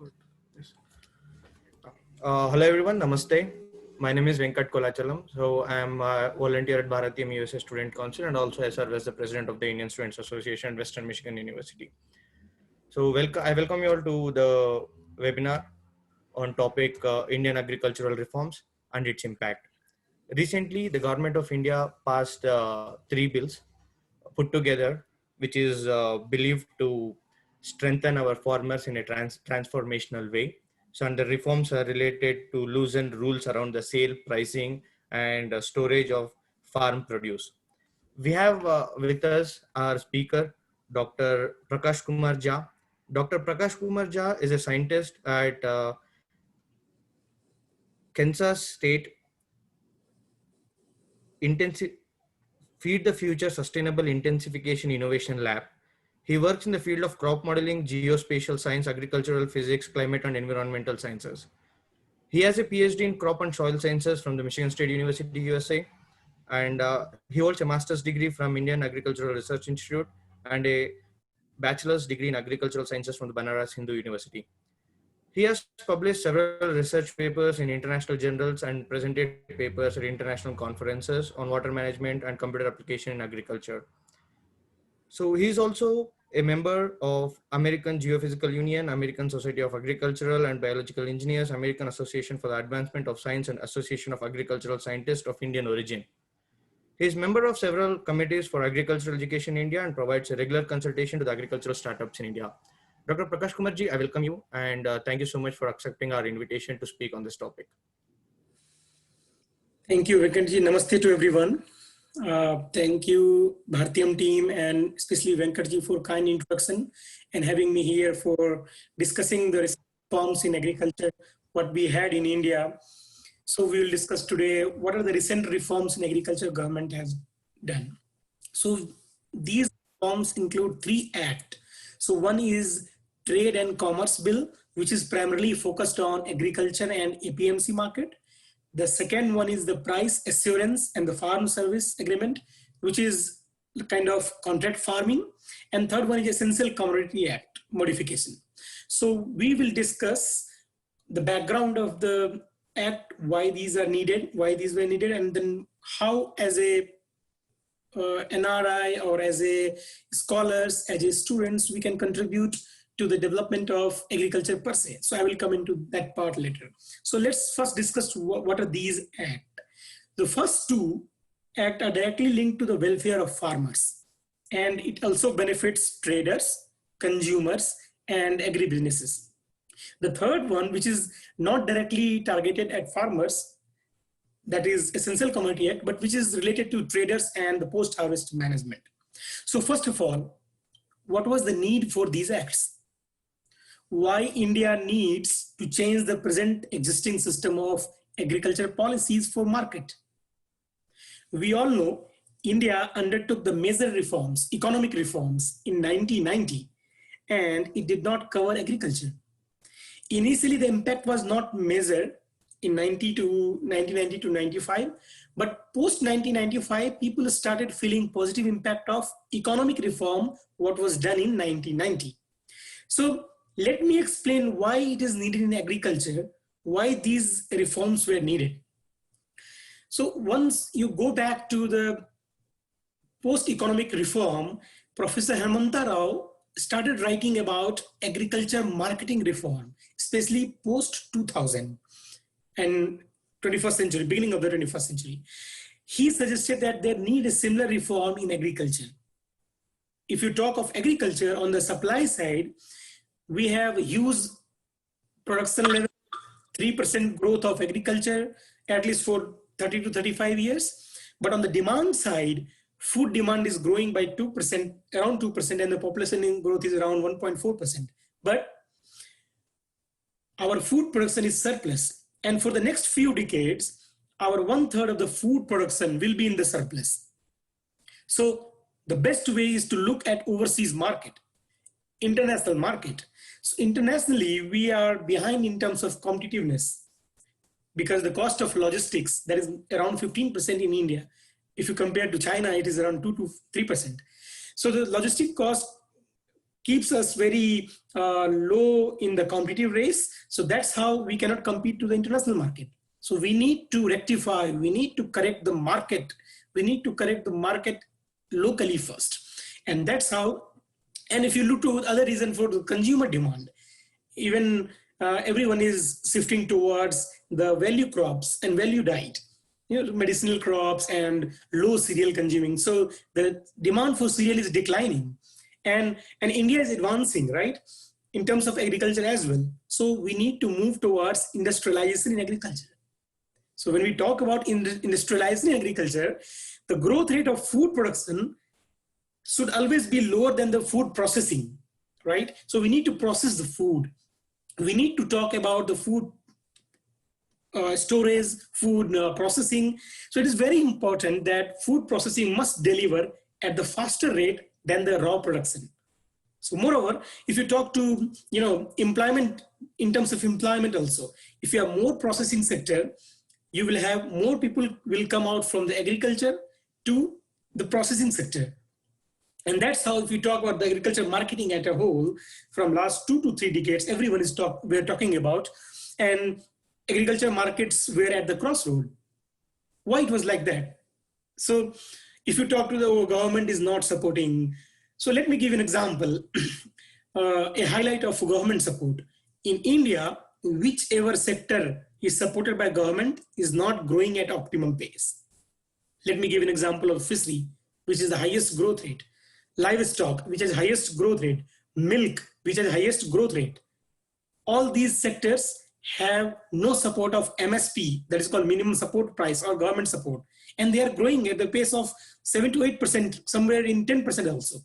Good. Yes. Hello everyone, Namaste. My name is Venkat Kolachalam. So I am a volunteer at Bharatiyam USA Student Council and also I serve as the president of the Indian Students Association, Western Michigan University. So I welcome you all to the webinar on topic Indian agricultural reforms and its impact. Recently, the government of India passed three bills put together, which is believed to strengthen our farmers in a transformational way. So, and the reforms are related to loosen rules around the sale, pricing, and storage of farm produce. We have with us our speaker, Dr. Prakash Kumar Jha. Dr. Prakash Kumar Jha is a scientist at Kansas State Intensive Feed the Future Sustainable Intensification Innovation Lab. He works in the field of crop modeling, geospatial science, agricultural physics, climate and environmental sciences. He has a PhD in crop and soil sciences from the Michigan State University, USA, and he holds a master's degree from Indian Agricultural Research Institute and a bachelor's degree in agricultural sciences from the Banaras Hindu University. He has published several research papers in international journals and presented papers at international conferences on water management and computer application in agriculture. So he's also a member of American Geophysical Union, American Society of Agricultural and Biological Engineers, American Association for the Advancement of Science, and Association of Agricultural Scientists of Indian origin. He is member of several committees for agricultural education in India and provides a regular consultation to the agricultural startups in India. Dr. Prakash Kumar Ji, I welcome you and thank you so much for accepting our invitation to speak on this topic. Thank you, Venkatji. Namaste to everyone. Thank you, Bharatiyam team, and especially Venkatji for kind introduction and having me here for discussing the reforms in agriculture, what we had in India. So we will discuss today what are the recent reforms in agriculture government has done. So these reforms include three acts. So one is Trade and Commerce Bill, which is primarily focused on agriculture and APMC market. The second one is the Price Assurance and the Farm Service Agreement, which is kind of contract farming. And third one is Essential Commodity Act modification. So we will discuss the background of the act, why these are needed, why these were needed, and then how as a NRI or as a scholars, as a students, we can contribute to the development of agriculture per se. So I will come into that part later. So let's first discuss what are these acts. The first two acts are directly linked to the welfare of farmers, and it also benefits traders, consumers, and agribusinesses. The third one, which is not directly targeted at farmers, that is Essential Commodity Act, but which is related to traders and the post-harvest management. So first of all, what was the need for these acts? Why India needs to change the present existing system of agriculture policies for market? We all know India undertook the major reforms, economic reforms in 1990, and it did not cover agriculture. Initially, the impact was not measured in 1990 to 95, but post 1995, people started feeling positive impact of economic reform, what was done in 1990. So let me explain why it is needed in agriculture, why these reforms were needed. So once you go back to the post-economic reform, Professor Hemanta Rao started writing about agriculture marketing reform, especially post-2000 and 21st century, beginning of the 21st century. He suggested that there need a similar reform in agriculture. If you talk of agriculture on the supply side, we have huge production level, 3% growth of agriculture, at least for 30 to 35 years. But on the demand side, food demand is growing by 2%, around 2%, and the population growth is around 1.4%. But our food production is surplus. And for the next few decades, our 1/3 of the food production will be in the surplus. So the best way is to look at overseas market, international market. So internationally, we are behind in terms of competitiveness because the cost of logistics, that is around 15% in India. If you compare to China, it is around 2 to 3%. So the logistic cost keeps us very low in the competitive race. So that's how we cannot compete to the international market. So we need to rectify, we need to correct the market. We need to correct the market locally first. And that's how, and if you look to other reason for the consumer demand, even everyone is shifting towards the value crops and value diet, medicinal crops and low cereal consuming. So the demand for cereal is declining, and India is advancing, right, in terms of agriculture as well. So we need to move towards industrialization in agriculture. So when we talk about industrializing agriculture, the growth rate of food production should always be lower than the food processing, right? So we need to process the food. We need to talk about the food storage, food processing. So it is very important that food processing must deliver at the faster rate than the raw production. So moreover, if you talk to, employment, in terms of employment also, if you have more processing sector, you will have more people will come out from the agriculture to the processing sector. And that's how, if you talk about the agriculture marketing at a whole, from last 2 to 3 decades, everyone is we're talking about, and agriculture markets were at the crossroad. Why it was like that? So if you talk to the government is not supporting. So let me give an example, a highlight of government support. In India, whichever sector is supported by government is not growing at optimal pace. Let me give an example of fishery, which is the highest growth rate. Livestock, which has highest growth rate. Milk, which has highest growth rate. All these sectors have no support of MSP, that is called minimum support price, or government support. And they are growing at the pace of 7 to 8%, somewhere in 10% also.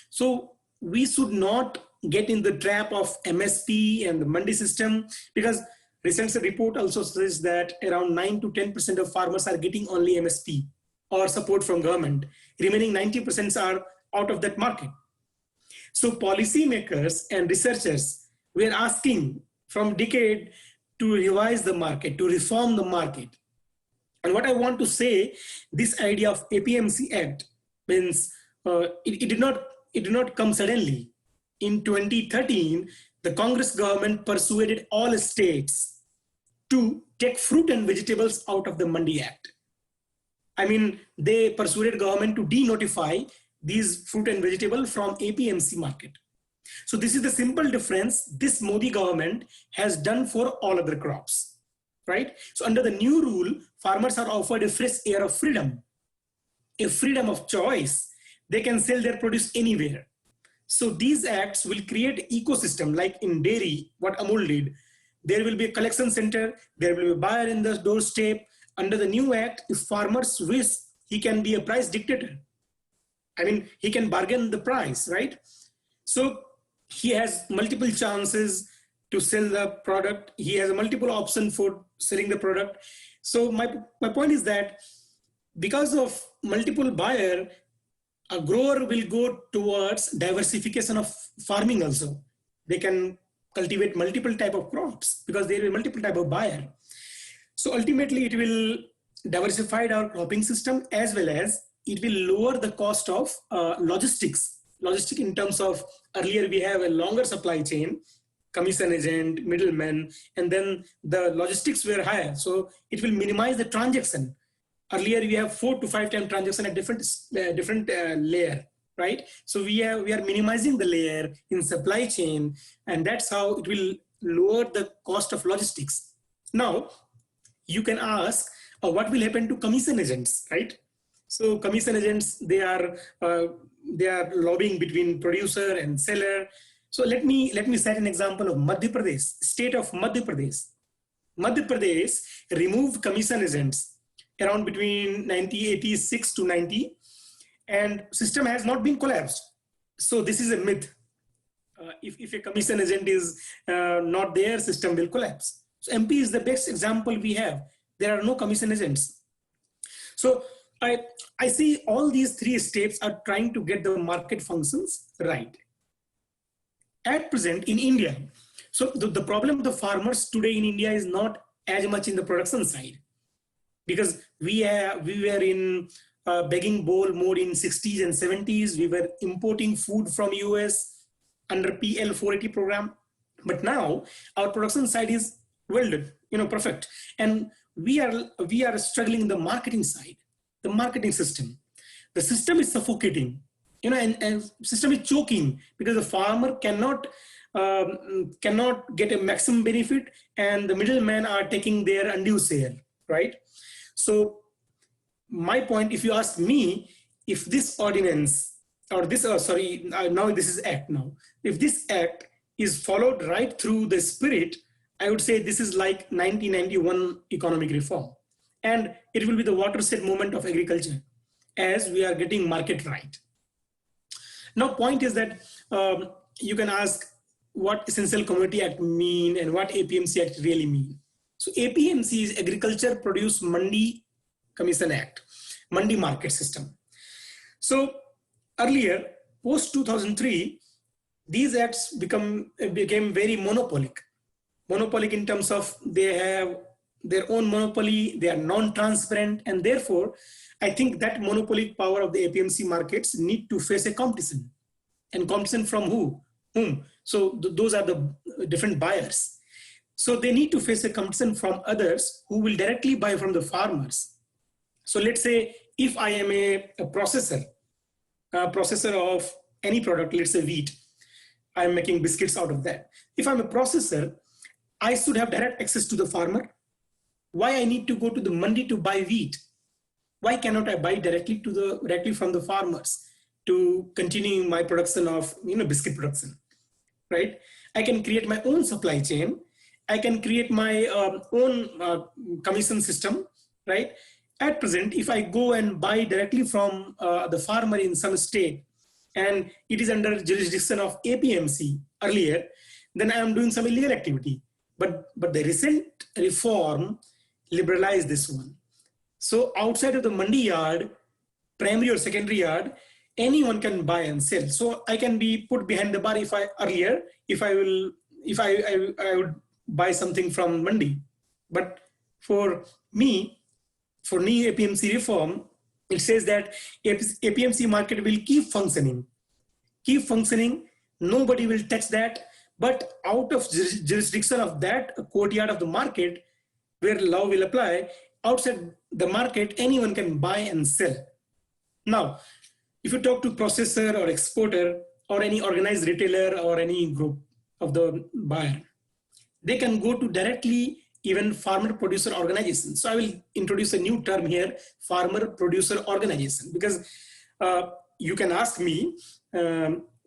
So we should not get in the trap of MSP and the mandi system, because recent report also says that around 9 to 10% of farmers are getting only MSP or support from government. Remaining 90% are out of that market. So policymakers and researchers were asking from decade to revise the market, to reform the market. And what I want to say, this idea of APMC Act means it did not come suddenly. In 2013, the Congress government persuaded all states to take fruit and vegetables out of the Mandi Act. I mean, they persuaded government to denotify these fruit and vegetable from APMC market. So this is the simple difference this Modi government has done for all other crops, right? So under the new rule, farmers are offered a fresh air of freedom, a freedom of choice. They can sell their produce anywhere. So these acts will create ecosystem like in dairy, what Amul did. There will be a collection center, there will be a buyer in the doorstep. Under the new act, if farmers wish, he can be a price dictator. I mean, he can bargain the price, right? So he has multiple chances to sell the product. He has a multiple option for selling the product. So my point is that because of multiple buyer, a grower will go towards diversification of farming also. They can cultivate multiple type of crops because there will be multiple type of buyer. So ultimately it will diversify our cropping system, as well as it will lower the cost of logistics. Logistic in terms of, earlier we have a longer supply chain, commission agent, middleman, and then the logistics were higher. So it will minimize the transaction. Earlier we have 4 to 5 times transaction at different layer, right? So we are minimizing the layer in supply chain, and that's how it will lower the cost of logistics. Now, you can ask, what will happen to commission agents, right? So commission agents, they are lobbying between producer and seller. So let me set an example of Madhya Pradesh, state of Madhya Pradesh. Madhya Pradesh removed commission agents around between 1986 to 90, and system has not been collapsed. So this is a myth. If a commission agent is not there, system will collapse. So MP is the best example we have. There are no commission agents. So I see all these 3 steps are trying to get the market functions right. At present in India, so the problem of the farmers today in India is not as much in the production side, because we were in begging bowl mode in 60s and 70s. We were importing food from US. under PL 480 program. But now our production side is welded, perfect. And we are struggling in the marketing side, the marketing system. The system is suffocating, and system is choking because the farmer cannot get a maximum benefit, and the middlemen are taking their undue share, right? So my point, if you ask me, if this ordinance or this, now this is act now, if this act is followed right through the spirit, I would say this is like 1991 economic reform. And it will be the watershed moment of agriculture as we are getting market right. Now, point is that you can ask what Essential Commodity Act mean and what APMC Act really mean. So APMC is Agriculture Produce Mandi Commission Act, Mandi Market System. So earlier, post 2003, these acts became very monopolic in terms of they have their own monopoly, they are non-transparent, and therefore, I think that monopoly power of the APMC markets need to face a competition. And competition from whom? So those are the different buyers. So they need to face a competition from others who will directly buy from the farmers. So let's say if I am a processor of any product, let's say wheat, I'm making biscuits out of that. If I'm a processor, I should have direct access to the farmer. Why I need to go to the mandi to buy wheat? Why cannot I buy directly from the farmers to continue my production of biscuit production, right? I can create my own supply chain. I can create my own commission system, right? At present, if I go and buy directly from the farmer in some state, and it is under jurisdiction of APMC earlier, then I am doing some illegal activity. But the recent reform liberalized this one. So outside of the mandi yard, primary or secondary yard, anyone can buy and sell. So I can be put behind the bar if I would buy something from mandi. But for me, for new APMC reform, it says that APMC market will keep functioning. Nobody will touch that. But out of jurisdiction of that courtyard of the market, where law will apply, outside the market, anyone can buy and sell. Now, if you talk to processor or exporter or any organized retailer or any group of the buyer, they can go to directly even farmer producer organization. So I will introduce a new term here, farmer producer organization, because you can ask me,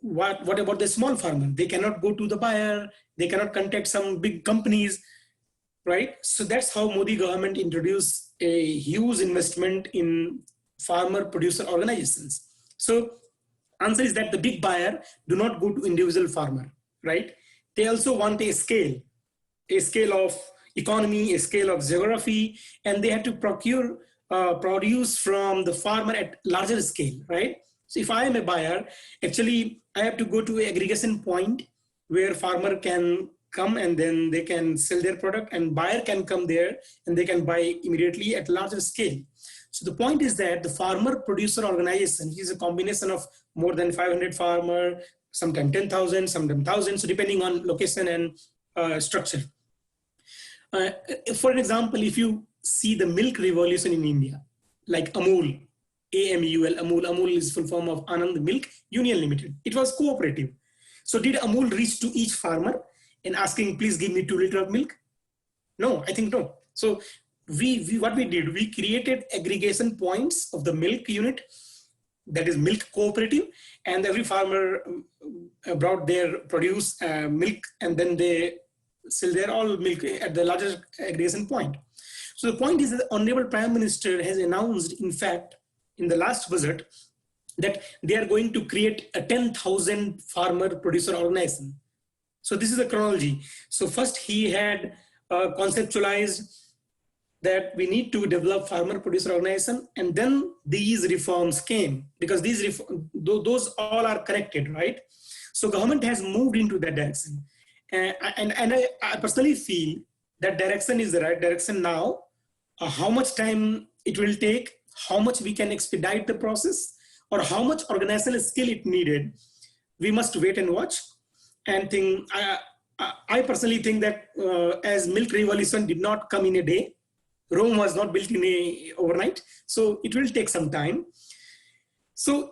what about the small farmer? They cannot go to the buyer, they cannot contact some big companies, right? So that's how Modi government introduced a huge investment in farmer producer organizations. So answer is that the big buyer do not go to individual farmer, right? They also want a scale of economy, a scale of geography, and they have to procure produce from the farmer at larger scale, right? So if I am a buyer, actually I have to go to an aggregation point where farmer can come and then they can sell their product, and buyer can come there and they can buy immediately at larger scale. So the point is that the farmer producer organization is a combination of more than 500 farmer, sometimes 10,000, sometimes 1,000, so depending on location and structure. For example, if you see the milk revolution in India, like Amul, AMUL, Amul is full form of Anand Milk Union Limited. It was cooperative. So did Amul reach to each farmer and asking, please give me 2 liters of milk? No, I think no. So what we did, we created aggregation points of the milk unit, that is milk cooperative, and every farmer brought their produce milk, and then they sell their all milk at the largest aggregation point. So the point is that the Honorable Prime Minister has announced, in fact, in the last budget, that they are going to create a 10,000 farmer producer organization. So this is the chronology. So first he had conceptualized that we need to develop farmer producer organization, and then these reforms came, because those all are connected, right? So government has moved into that direction. And I personally feel that direction is the right direction now. How much time it will take, how much we can expedite the process, or how much organizational skill it needed, we must wait and watch. and think, I personally think that as milk revolution did not come in a day, Rome was not built in a overnight, so it will take some time. So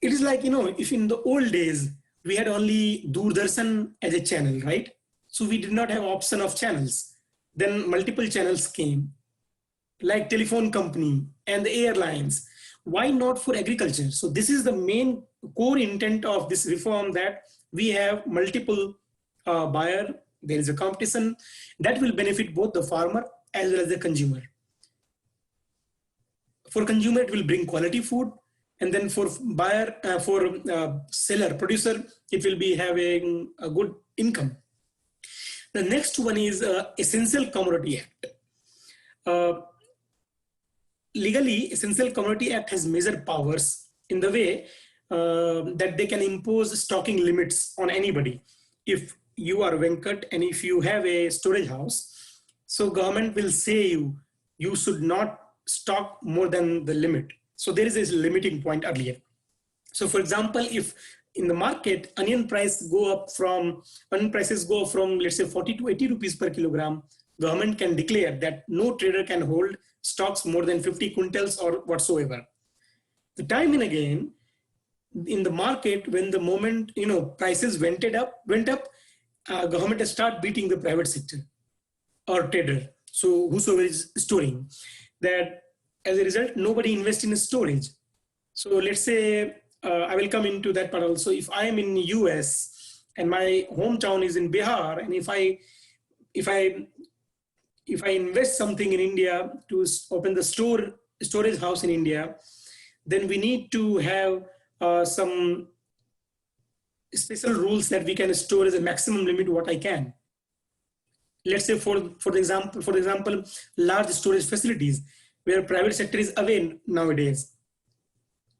it is like, if in the old days we had only Doordarshan as a channel, right? So we did not have option of channels. Then multiple channels came, like telephone company and the airlines. Why not for agriculture? So this is the main core intent of this reform, that we have multiple buyer, there is a competition that will benefit both the farmer as well as the consumer. For consumer, it will bring quality food, and then for buyer, seller, producer, it will be having a good income. The next one is Essential Commodity Act. Legally, Essential Commodity Act has major powers in the way that they can impose stocking limits on anybody. If you are Venkat and if you have a storage house, so government will say you should not stock more than the limit. So there is a limiting point earlier. So for example, if in the market onion prices go from let's say 40 to 80 rupees per kilogram, government can declare that no trader can hold stocks more than 50 quintals or whatsoever. The time and again in the market, when the moment prices went up, government has start beating the private sector or trader. So whosoever is storing, that as a result, nobody invests in storage. So let's say I will come into that part also. If I am in US and my hometown is in Bihar, and if I invest something in India to open the storage house in India, then we need to have some special rules that we can store as a maximum limit what I can. Let's say for example, large storage facilities where private sector is away nowadays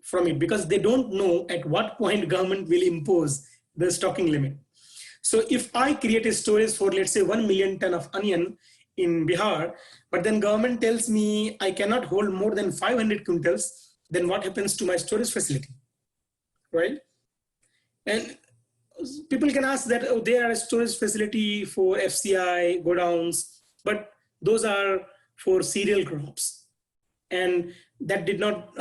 from it, because they don't know at what point government will impose the stocking limit. So if I create a storage for, let's say, 1 million ton of onion in Bihar, but then government tells me I cannot hold more than 500 quintals, then what happens to my storage facility, right? And people can ask that, oh, there are a storage facility for FCI, godowns, but those are for cereal crops. And that did not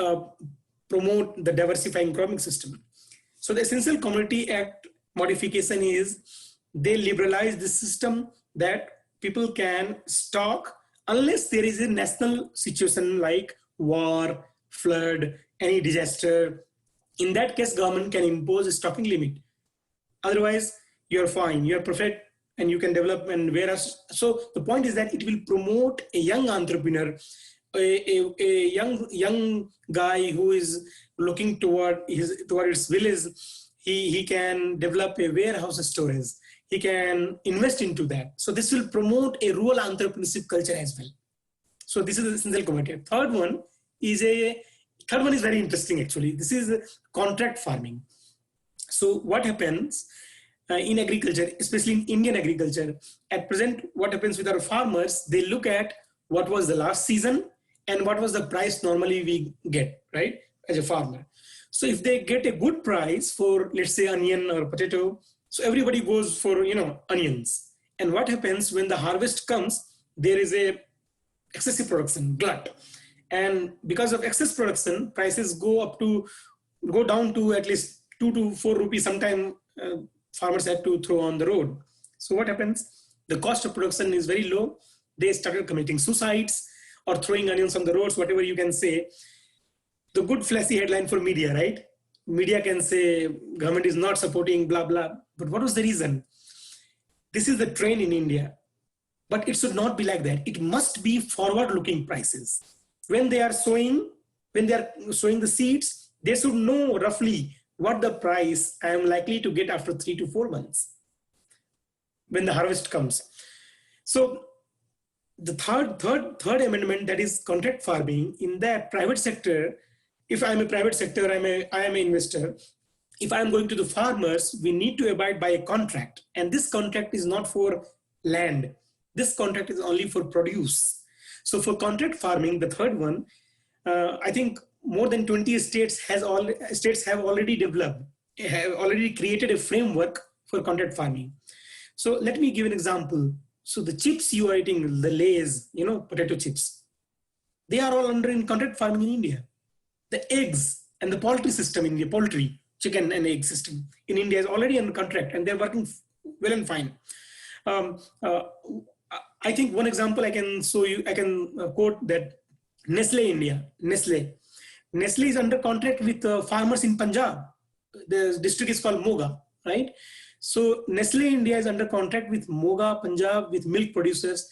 promote the diversifying cropping system. So the Essential Commodity Act modification is they liberalize the system that people can stock unless there is a national situation like war, flood, any disaster. In that case, government can impose a stocking limit. Otherwise, you're fine, you're perfect, and you can develop. And whereas, so the point is that it will promote a young entrepreneur, a young guy who is looking toward his village. He can develop a warehouse storage. He can invest into that. So this will promote a rural entrepreneurship culture as well. So this is the Essential Commodity. Third one is very interesting actually. This is contract farming. So what happens in agriculture, especially in Indian agriculture, at present, what happens with our farmers, they look at what was the last season and what was the price normally we get, right, as a farmer. So if they get a good price for, let's say, onion or potato, so everybody goes for, onions. And what happens when the harvest comes, there is a excessive production, glut. And because of excess production, prices go down to at least 2 to 4 rupees. Sometimes farmers have to throw on the road. So what happens? The cost of production is very low. They started committing suicides or throwing onions on the roads, whatever you can say. The good flashy headline for media, right? Media can say government is not supporting blah, blah. But what was the reason? This is the trend in India. But it should not be like that. It must be forward-looking prices. When they are sowing the seeds, they should know roughly what the price I am likely to get after 3 to 4 months when the harvest comes. So the third amendment, that is contract farming, in the private sector, if I'm a private sector, I am an investor. If I'm going to the farmers, we need to abide by a contract. And this contract is not for land. This contract is only for produce. So for contract farming, the third one, I think more than 20 states have already created a framework for contract farming. So let me give an example. So the chips you are eating, the Lay's, potato chips, they are all under in contract farming in India. The eggs and the poultry system in India, poultry, chicken and egg system in India is already under contract, and they're working well and fine. Um, uh, I think one example I can show you, I can quote that Nestle India, Nestle is under contract with farmers in Punjab. The district is called Moga, right? So Nestle India is under contract with Moga, Punjab, with milk producers.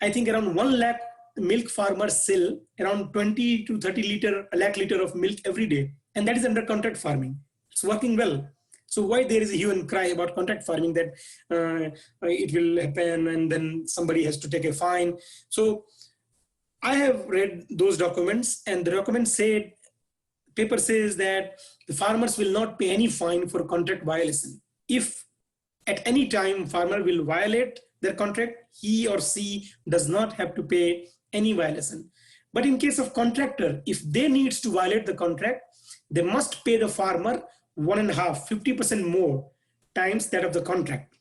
I think around 1 lakh milk farmers sell around 20 to 30 lakh liter of milk every day. And that is under contract farming. It's working well. So why there is a hue and cry about contract farming that it will happen and then somebody has to take a fine. So I have read those documents, and the document said, paper says that the farmers will not pay any fine for contract violation. If at any time farmer will violate their contract, he or she does not have to pay any violation. But in case of contractor, if they needs to violate the contract, they must pay the farmer 50% more times that of the contract.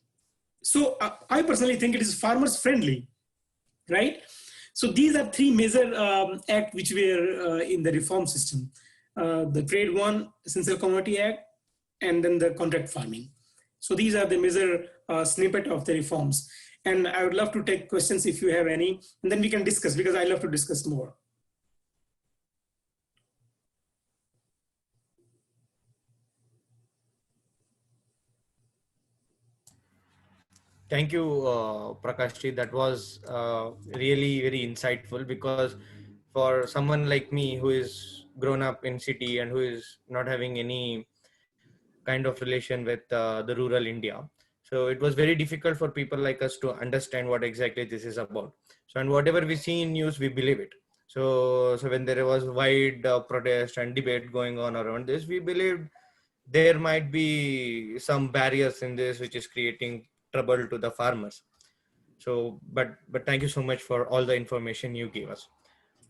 So I personally think it is farmers friendly, right? So these are three major acts which were in the reform system. The Trade One, Essential Commodity Act, and then the contract farming. So these are the major snippet of the reforms. And I would love to take questions if you have any, and then we can discuss, because I love to discuss more. Thank you, Prakash. That was really very insightful, because for someone like me who is grown up in city and who is not having any kind of relation with the rural India, so it was very difficult for people like us to understand what exactly this is about. So, and whatever we see in news, we believe it. So when there was wide protest and debate going on around this, we believed there might be some barriers in this which is creating trouble to the farmers. So but thank you so much for all the information you gave us.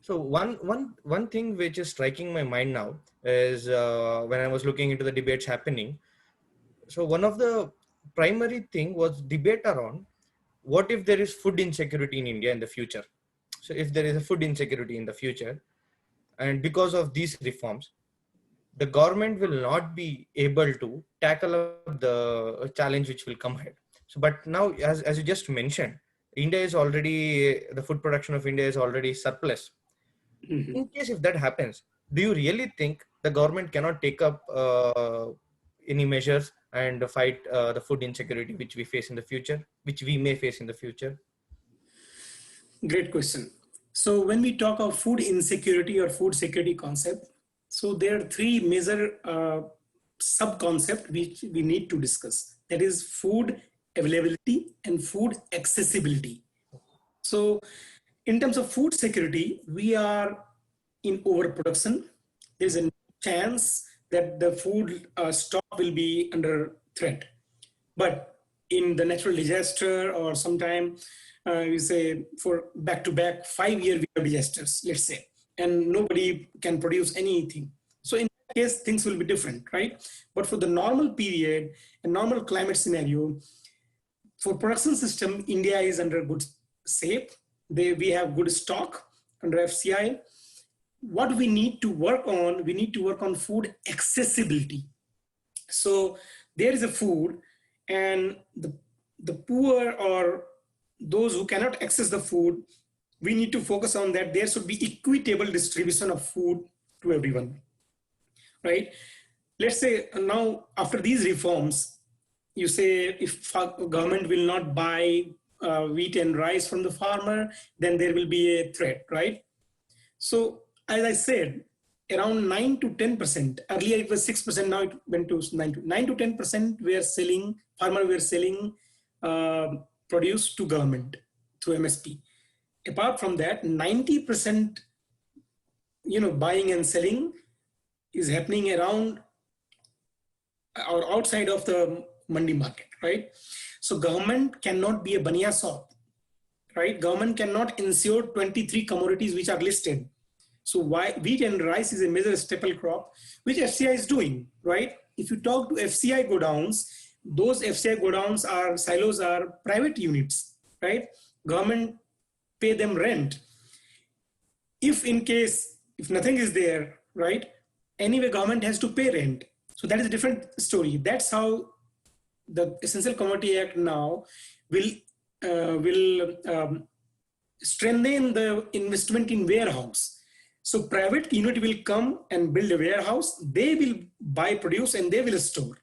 So one thing which is striking my mind now is when I was looking into the debates happening, so one of the primary thing was debate around what if there is food insecurity in India in the future. So if there is a food insecurity in the future, and because of these reforms, the government will not be able to tackle up the challenge which will come ahead. So, but now, as you just mentioned, India is already, the food production of India is already surplus. Mm-hmm. In case if that happens, do you really think the government cannot take up any measures and fight the food insecurity which we face in the future, which we may face in the future? Great question. So when we talk of food insecurity or food security concept, so there are three major sub-concepts which we need to discuss. That is food availability and food accessibility. So in terms of food security, we are in overproduction. There's a chance that the food stock will be under threat. But in the natural disaster, or sometime we say for back-to-back 5-year disasters, let's say, and nobody can produce anything. So in that case, things will be different, right? But for the normal period and normal climate scenario, for production system, India is under good shape. We have good stock under FCI. What we need to work on, we need to work on food accessibility. So there is a food, and the poor or those who cannot access the food, we need to focus on that. There should be equitable distribution of food to everyone, right? Let's say now after these reforms, you say if government will not buy wheat and rice from the farmer, then there will be a threat, right? So as I said, around 9 to 10%, earlier it was 6%, now it went to 9 to 10% we are selling, farmer were selling produce to government through MSP. Apart from that, 90% buying and selling is happening around or outside of the mandi market, right? So government cannot be a baniya shop, right? Government cannot ensure 23 commodities which are listed. So why wheat and rice is a major staple crop, which FCI is doing, right? If you talk to FCI godowns, Those FCI godowns are silos are private units, right? Government pay them rent. If in case, if nothing is there, right, anyway government has to pay rent. So that is a different story. That's how the Essential Commodity Act now will strengthen the investment in warehouse. So private unit will come and build a warehouse, they will buy produce and they will store,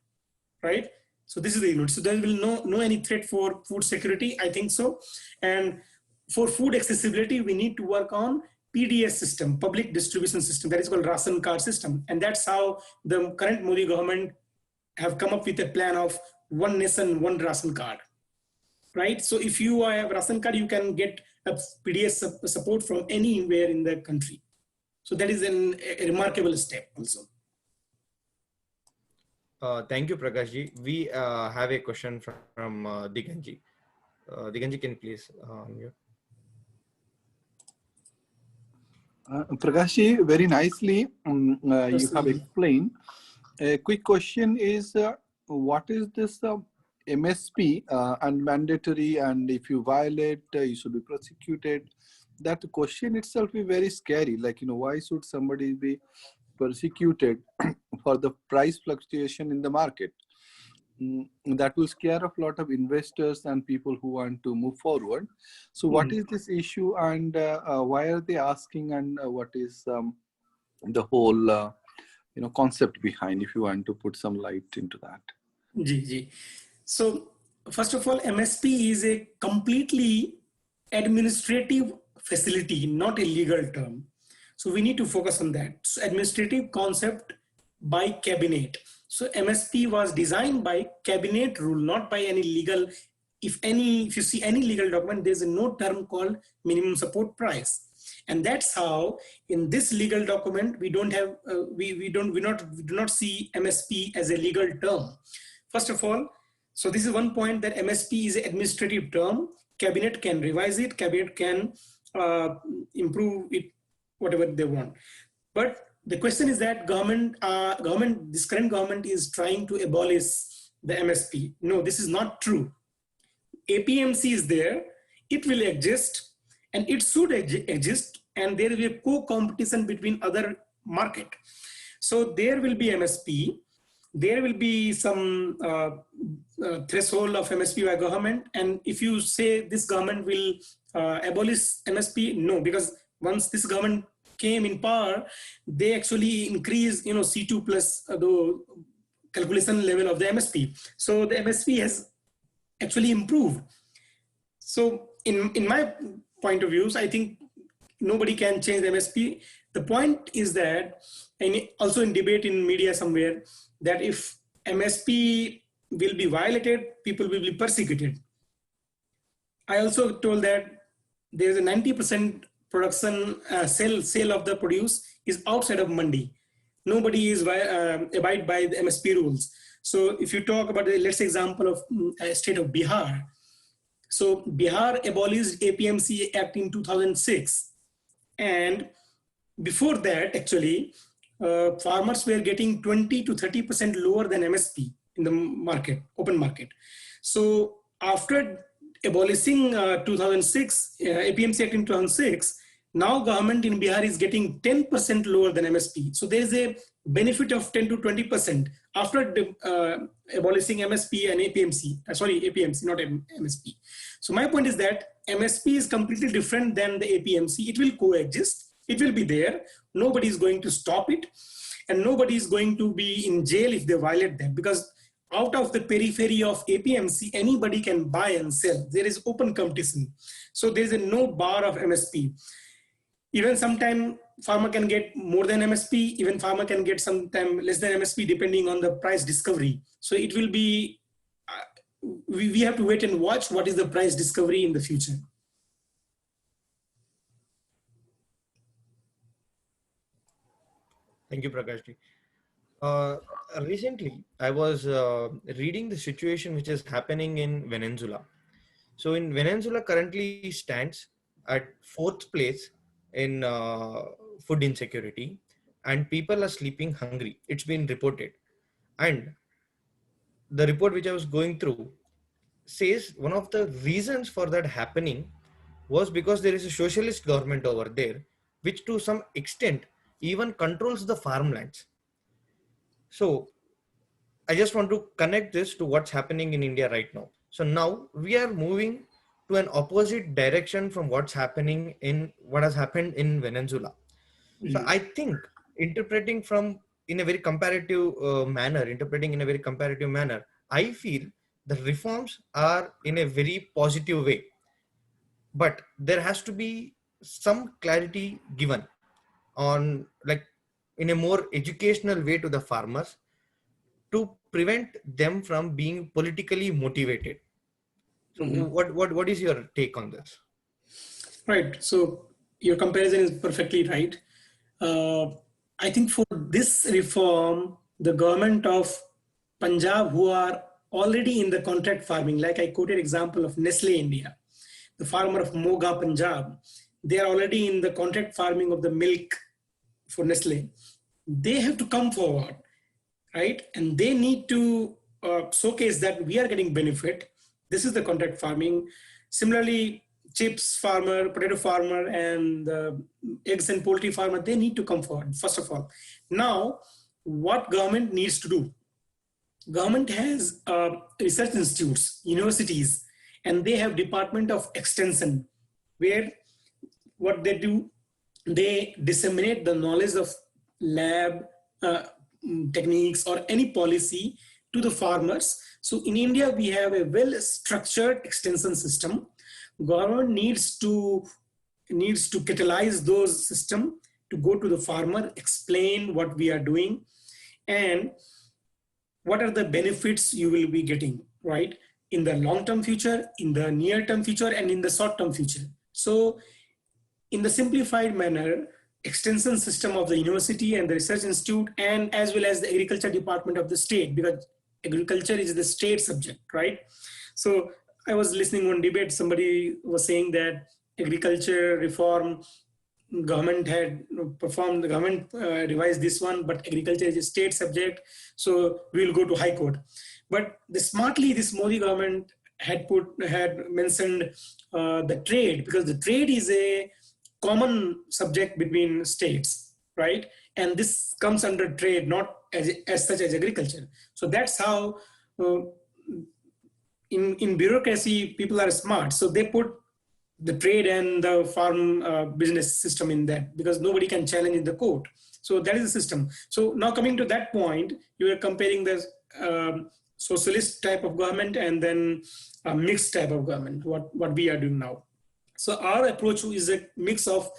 right? So this is the unit. So there will no any threat for food security, I think so. And for food accessibility, we need to work on PDS system, public distribution system, that is called ration card system. And that's how the current Modi government have come up with a plan of one nation, one ration card, right? So if you have ration card, you can get a PDS support from anywhere in the country. So that is a remarkable step also. Thank you, Prakash ji. We have a question from Diganji. Diganji, can you please mute? Prakash ji, very nicely you have explained. A quick question is, what is this MSP and mandatory, and if you violate, you should be prosecuted? That question itself is very scary. Like, why should somebody be persecuted for the price fluctuation in the market? That will scare a lot of investors and people who want to move forward. So what is this issue, and why are they asking, and what is the whole concept behind, if you want to put some light into that? Ji. So first of all, MSP is a completely administrative facility, not a legal term. So we need to focus on that. So administrative concept by cabinet. So MSP was designed by cabinet rule, not by any legal. If you see any legal document, there's no term called minimum support price. And that's how in this legal document, we don't have, we do not see MSP as a legal term. First of all, so this is one point, that MSP is an administrative term. Cabinet can revise it, cabinet can improve it, whatever they want. But the question is that this current government is trying to abolish the MSP. No, this is not true. APMC is there, it will exist, and it should exist, and there will be a co-competition between other market. So there will be MSP, there will be some threshold of MSP by government, and if you say this government will abolish MSP, no, because once this government came in power, they actually increased, C2 plus the calculation level of the MSP. So the MSP has actually improved. So in my point of views, I think nobody can change the MSP. The point is that, and also in debate in media somewhere, that if MSP will be violated, people will be persecuted. I also told that there's a 90% production sale of the produce is outside of mandi. Nobody is abide by the MSP rules. So if you talk about the, let's say, example of state of Bihar. So Bihar abolished APMC Act in 2006. And before that, actually, farmers were getting 20 to 30% lower than MSP in the market, open market. So after abolishing 2006, APMC Act in 2006, now government in Bihar is getting 10% lower than MSP. So there is a benefit of 10 to 20% after abolishing MSP and APMC, APMC, not MSP. So my point is that MSP is completely different than the APMC. It will coexist. It will be there. Nobody is going to stop it. And nobody is going to be in jail if they violate them, because out of the periphery of APMC, anybody can buy and sell. There is open competition. So there is no bar of MSP. Even sometime farmer can get more than MSP, even farmer can get sometime less than MSP depending on the price discovery. So it will be, we have to wait and watch what is the price discovery in the future. Thank you, Prakash ji. Recently, I was reading the situation which is happening in Venezuela. So in Venezuela currently stands at 4th place in food insecurity, and people are sleeping hungry. It's been reported. And the report which I was going through says one of the reasons for that happening was because there is a socialist government over there, which to some extent even controls the farmlands. So I just want to connect this to what's happening in India right now. So now we are moving to an opposite direction from what's happening in what has happened in Venezuela. So I think interpreting in a very comparative manner, I feel the reforms are in a very positive way, but there has to be some clarity given on, like, in a more educational way to the farmers to prevent them from being politically motivated. So what is your take on this? Right. So your comparison is perfectly right. I think for this reform, the government of Punjab, who are already in the contract farming, like I quoted example of Nestle India, the farmer of Moga, Punjab, they are already in the contract farming of the milk for Nestle. They have to come forward, right? And they need to showcase that we are getting benefit. This is the contract farming. Similarly, chips farmer, potato farmer, and eggs and poultry farmer, they need to come forward, first of all. Now, what government needs to do? Government has research institutes, universities, and they have Department of Extension, where what they do, they disseminate the knowledge of lab techniques or any policy to the farmers. So in India, we have a well-structured extension system. Government needs to catalyze those system to go to the farmer, explain what we are doing and what are the benefits you will be getting, right? In the long-term future, in the near-term future, and in the short-term future. So in the simplified manner, extension system of the university and the research institute, and as well as the agriculture department of the state, because agriculture is the state subject, right? So I was listening one debate, somebody was saying that agriculture reform, government had performed, the government revised this one, but agriculture is a state subject, so we will go to high court. But smartly, this Modi government had mentioned the trade, because the trade is a common subject between states, right? And this comes under trade, not as such as agriculture. So that's how in bureaucracy, people are smart. So they put the trade and the farm business system in that, because nobody can challenge in the court. So that is the system. So now coming to that point, you are comparing the socialist type of government and then a mixed type of government, what we are doing now. So our approach is a mix of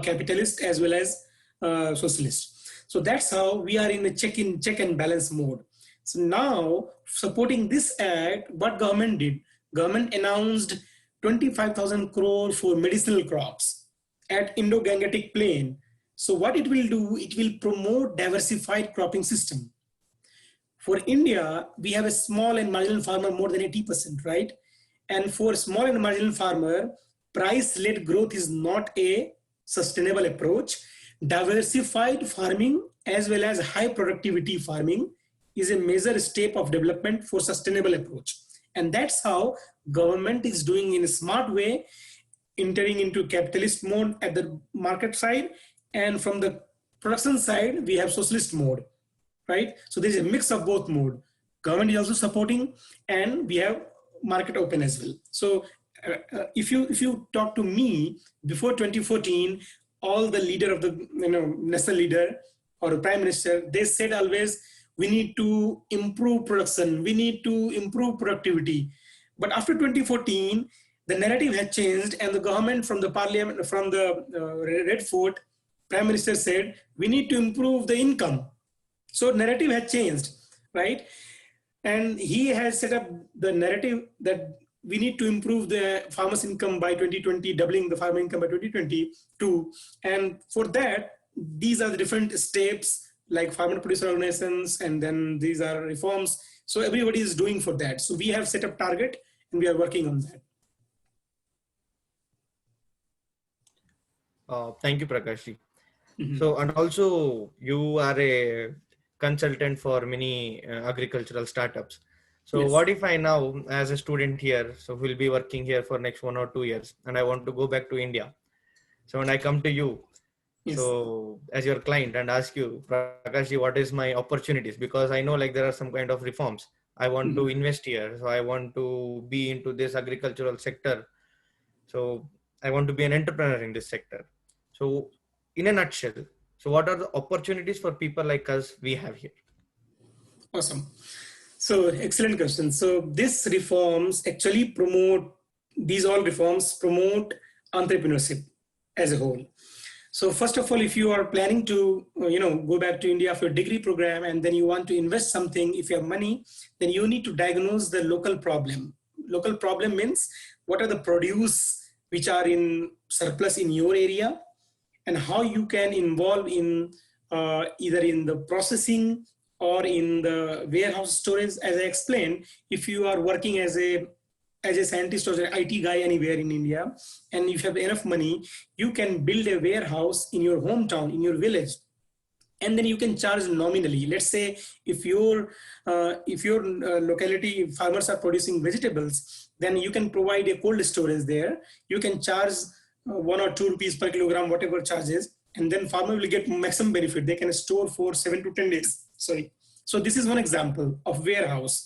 capitalist as well as socialist. So that's how we are in a check and balance mode. So now, supporting this act, what government did? Government announced 25,000 crore for medicinal crops at Indo-Gangetic Plain. So what it will do, it will promote diversified cropping system. For India, we have a small and marginal farmer more than 80%, right? And for small and marginal farmer, price-led growth is not a sustainable approach. Diversified farming as well as high productivity farming is a major step of development for sustainable approach. And that's how government is doing in a smart way, entering into capitalist mode at the market side. And from the production side, we have socialist mode, right? So there's a mix of both mode. Government is also supporting, and we have market open as well. So if you talk to me before 2014, all the leader of the national leader or the prime minister, they said always, we need to improve production, we need to improve productivity. But after 2014, the narrative had changed, and the government from the parliament, from the Red Fort, prime minister said, we need to improve the income. So narrative had changed, right? And he has set up the narrative that we need to improve the farmers' income by 2020, doubling the farmer income by 2022. And for that, these are the different steps, like farmer producer organizations, and then these are reforms. So everybody is doing for that. So we have set up target, and we are working on that. Thank you, Prakash. So, and also you are a consultant for many agricultural startups. So Yes. what if I now, as a student here, so we'll be working here for next 1 or 2 years, and I want to go back to India. So when I come to you, Yes. so as your client, and ask you, Prakashji, what is my opportunities? Because I know like there are some kind of reforms. I want to Mhm. invest here. So I want to be into this agricultural sector. So I want to be an entrepreneur in this sector. So in a nutshell, so what are the opportunities for people like us we have here? Awesome. So excellent question. So these reforms actually promote, these all reforms promote entrepreneurship as a whole. So first of all, if you are planning to, go back to India for a degree program and then you want to invest something, if you have money, then you need to diagnose the local problem. Local problem means what are the produce which are in surplus in your area and how you can involve in either in the processing or in the warehouse storage. As I explained, if you are working as a scientist or an IT guy anywhere in India, and if you have enough money, you can build a warehouse in your hometown, in your village, and then you can charge nominally. Let's say if your locality farmers are producing vegetables, then you can provide a cold storage there. You can charge 1 or 2 rupees per kilogram, whatever charges, and then farmer will get maximum benefit. They can store for 7 to 10 days. Sorry. So this is one example of warehouse.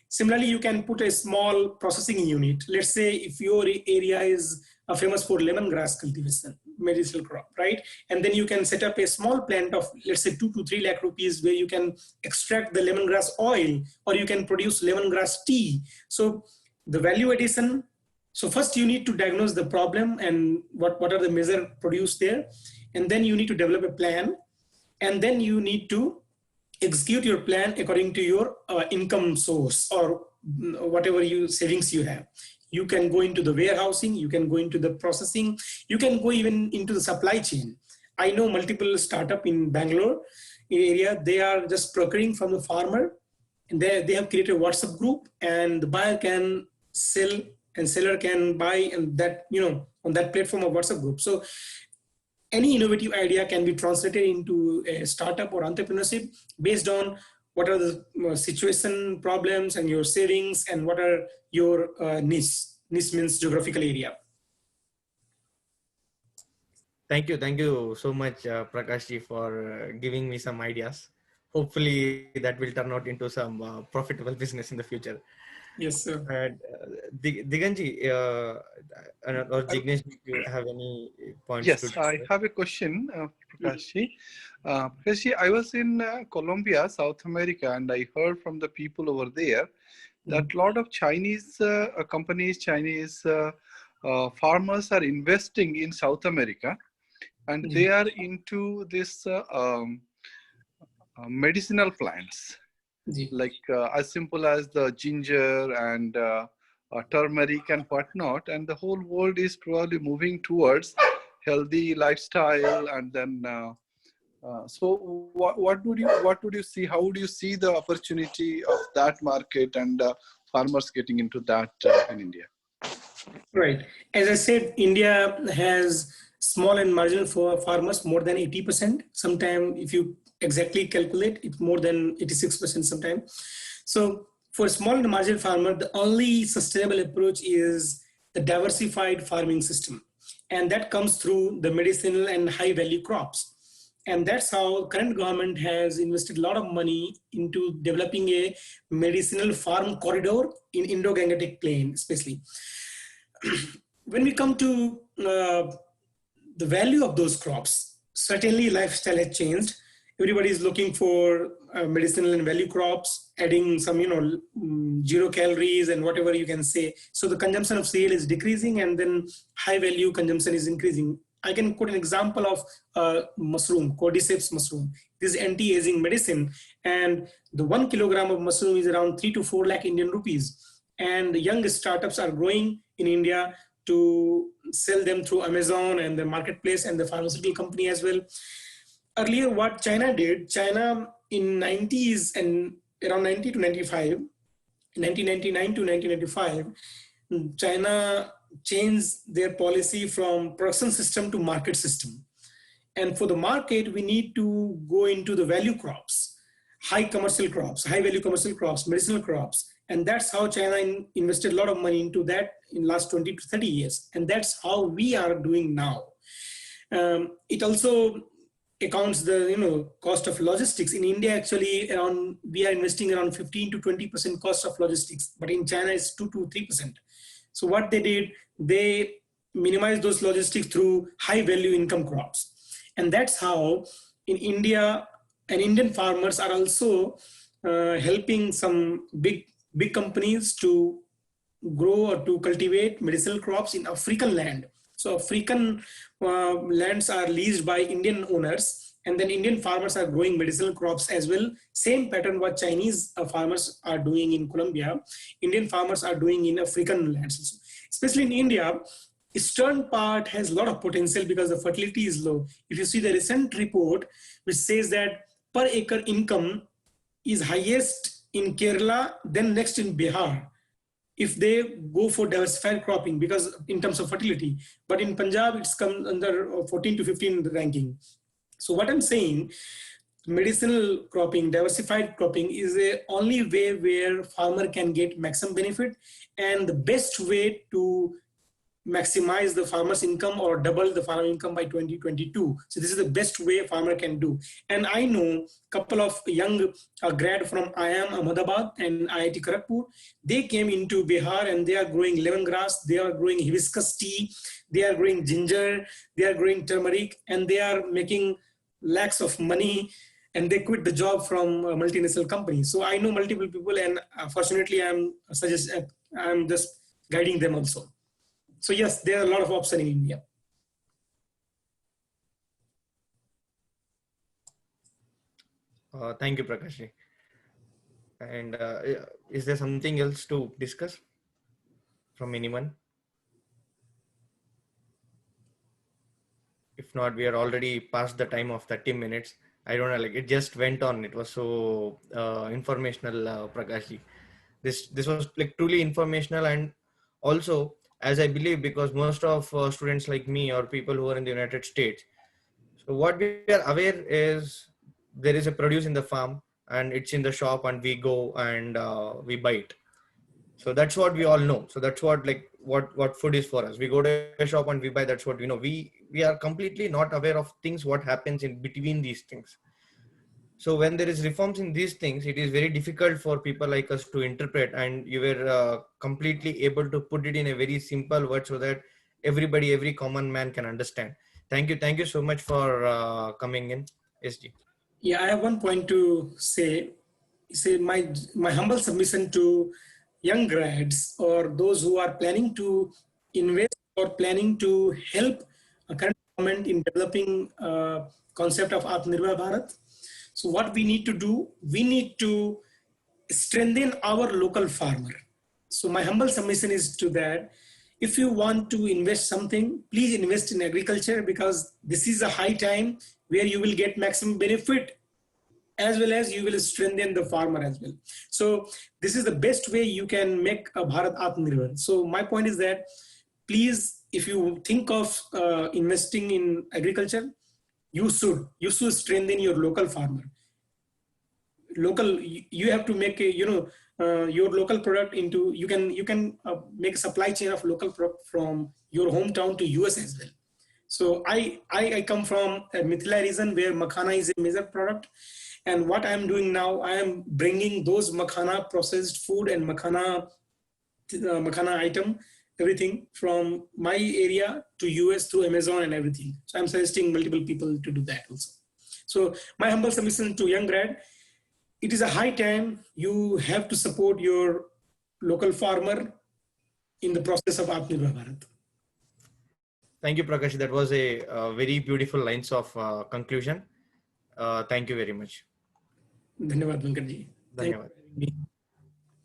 Similarly, you can put a small processing unit. Let's say if your area is famous for lemongrass cultivation, medicinal crop, right? And then you can set up a small plant of, let's say, 2 to 3 lakh rupees, where you can extract the lemongrass oil, or you can produce lemongrass tea. So the value addition. So first you need to diagnose the problem and what are the measures produced there. And then you need to develop a plan. And then you need to execute your plan according to your income source or whatever savings you have. You can go into the warehousing, you can go into the processing, you can go even into the supply chain. I know multiple startup in Bangalore area, they are just procuring from the farmer, and they have created a WhatsApp group, and the buyer can sell and seller can buy, and that, on that platform of WhatsApp group. So any innovative idea can be translated into a startup or entrepreneurship based on what are the situation problems and your savings, and what are your niche. Niche means geographical area. Thank you so much, Prakashji, for giving me some ideas. Hopefully that will turn out into some profitable business in the future. Yes, sir. And Diganji or Jignesh, do you have any points? Yes, I have a question, Prakashji. Prakashji, I was in Colombia, South America, and I heard from the people over there that a lot of Chinese companies, Chinese farmers are investing in South America, and they are into this medicinal plants, like as simple as the ginger and turmeric and whatnot, and the whole world is probably moving towards healthy lifestyle. And then so what would you see, how would you see the opportunity of that market and farmers getting into that in India? Right. As I said, India has small and marginal for farmers more than 80%. Sometimes if you exactly calculate, it's more than 86% sometimes. So for small and marginal farmer, the only sustainable approach is the diversified farming system. And that comes through the medicinal and high value crops. And that's how current government has invested a lot of money into developing a medicinal farm corridor in Indo-Gangetic Plain, especially. When we come to the value of those crops, certainly lifestyle has changed. Everybody is looking for medicinal and value crops, adding some, 0 calories and whatever you can say. So the consumption of cereal is decreasing, and then high value consumption is increasing. I can quote an example of mushroom, cordyceps mushroom. This is anti-aging medicine, and the 1 kilogram of mushroom is around 3 to 4 lakh Indian rupees. And the young startups are growing in India to sell them through Amazon and the marketplace and the pharmaceutical company as well. Earlier, what China did, China in 90s and around 90 to 95, 1999 to 1995, China changed their policy from production system to market system. And for the market, we need to go into the value crops, high commercial crops, high value commercial crops, medicinal crops. And that's how China invested a lot of money into that in last 20 to 30 years. And that's how we are doing now. It also accounts the cost of logistics. In India, actually, we are investing around 15 to 20% cost of logistics, but in China it's 2 to 3%. So what they did, they minimized those logistics through high value income crops. And that's how in India, and Indian farmers are also helping some big companies to grow or to cultivate medicinal crops in African land. So African lands are leased by Indian owners, and then Indian farmers are growing medicinal crops as well. Same pattern what Chinese farmers are doing in Colombia, Indian farmers are doing in African lands. Especially in India, eastern part has a lot of potential because the fertility is low. If you see the recent report, which says that per acre income is highest in Kerala, then next in Bihar, if they go for diversified cropping, because in terms of fertility, but in Punjab, it's come under 14 to 15 ranking. So what I'm saying, medicinal cropping, diversified cropping is the only way where farmer can get maximum benefit, and the best way to maximize the farmer's income or double the farmer income by 2022. So this is the best way a farmer can do. And I know a couple of young grad from IIM Ahmedabad and IIT Kharagpur. They came into Bihar and they are growing lemongrass, they are growing hibiscus tea, they are growing ginger, they are growing turmeric, and they are making lakhs of money, and they quit the job from a multinational company. So I know multiple people, and fortunately I'm just guiding them also. So yes, there are a lot of options in India. Thank you, Prakash. And is there something else to discuss from anyone? If not, we are already past the time of 30 minutes. I don't know, like it just went on. It was so informational, Prakash. This was like truly informational, and also, as I believe, because most of students like me or people who are in the United States, so what we are aware is there is a produce in the farm and it's in the shop and we go and we buy it. So that's what we all know. So that's what what food is for us. We go to a shop and we buy. That's what we know. We are completely not aware of things, what happens in between these things. So when there is reforms in these things, it is very difficult for people like us to interpret, and you were completely able to put it in a very simple word so that every common man can understand. Thank you so much for coming in, SG. Yeah, I have one point to say. Say my humble submission to young grads or those who are planning to invest or planning to help a current government in developing concept of Atmanirbhar Bharat. So what we need to do, we need to strengthen our local farmer. So my humble submission is to that. If you want to invest something, please invest in agriculture, because this is a high time where you will get maximum benefit as well as you will strengthen the farmer as well. So this is the best way you can make a Bharat Atmanirbhar. So my point is that please, if you think of investing in agriculture, you should strengthen your local farmer. You have to make a, your local product into, you can make a supply chain of local product from your hometown to US as well. So I come from a Mithila region where makhana is a major product. And what I'm doing now, I am bringing those makhana processed food and makhana item, everything from my area to US through Amazon and everything. So I'm suggesting multiple people to do that also. So my humble submission to young grad, it is a high time you have to support your local farmer in the process of Atmanirbhar Bharat. Thank you, Prakash. That was a very beautiful lines of conclusion. Thank you very much. Dhanyavad, Venkat ji.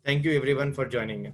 Thank you everyone for joining in.